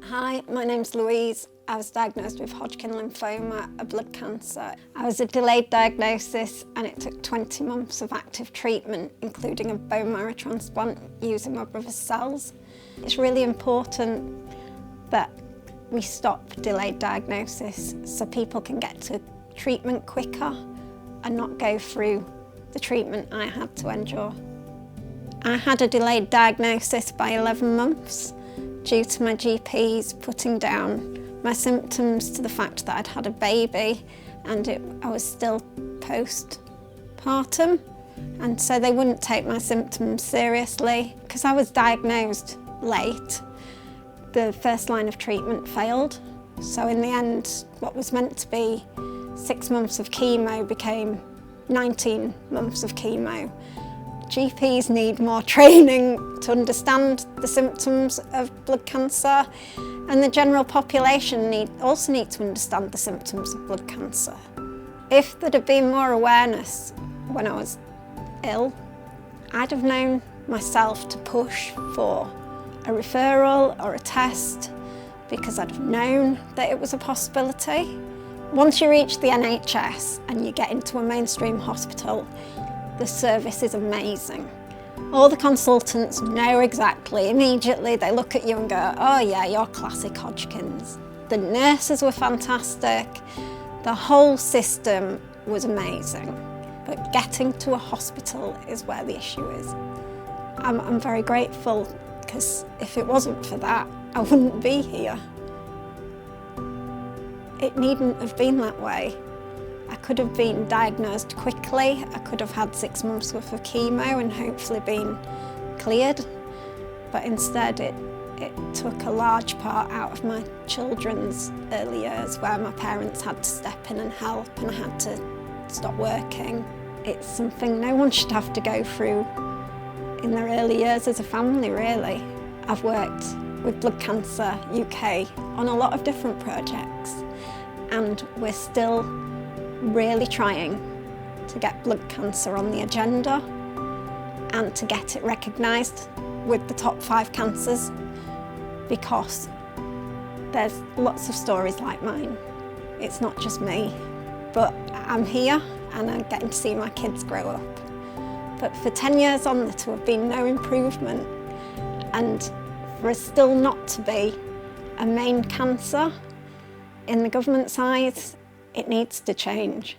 Hi, my name's Louise. I was diagnosed with Hodgkin lymphoma, a blood cancer. I was a delayed diagnosis and it took 20 months of active treatment, including a bone marrow transplant using my brother's cells. It's really important that we stop delayed diagnosis so people can get to treatment quicker and not go through the treatment I had to endure. I had a delayed diagnosis by 11 months due to my GPs putting down my symptoms to the fact that I'd had a baby and I was still postpartum, and so they wouldn't take my symptoms seriously. Because I was diagnosed late, the first line of treatment failed. So in the end, what was meant to be 6 months of chemo became 19 months of chemo. GPs need more training to understand the symptoms of blood cancer, and the general population also need to understand the symptoms of blood cancer. If there'd have been more awareness when I was ill, I'd have known myself to push for a referral or a test because I'd have known that it was a possibility. Once you reach the NHS and you get into a mainstream hospital, the service is amazing. All the consultants know exactly, immediately they look at you and go, oh yeah, you're classic Hodgkin's. The nurses were fantastic, the whole system was amazing. But getting to a hospital is where the issue is. I'm very grateful, because if it wasn't for that, I wouldn't be here. It needn't have been that way. I could have been diagnosed quickly, I could have had 6 months worth of chemo and hopefully been cleared, but instead it took a large part out of my children's early years where my parents had to step in and help and I had to stop working. It's something no one should have to go through in their early years as a family, really. I've worked with Blood Cancer UK on a lot of different projects, and we're still really trying to get blood cancer on the agenda and to get it recognised with the top 5 cancers, because there's lots of stories like mine. It's not just me, but I'm here and I'm getting to see my kids grow up. But for 10 years on, there to have been no improvement, and for us still not to be a main cancer in the government's eyes, it needs to change.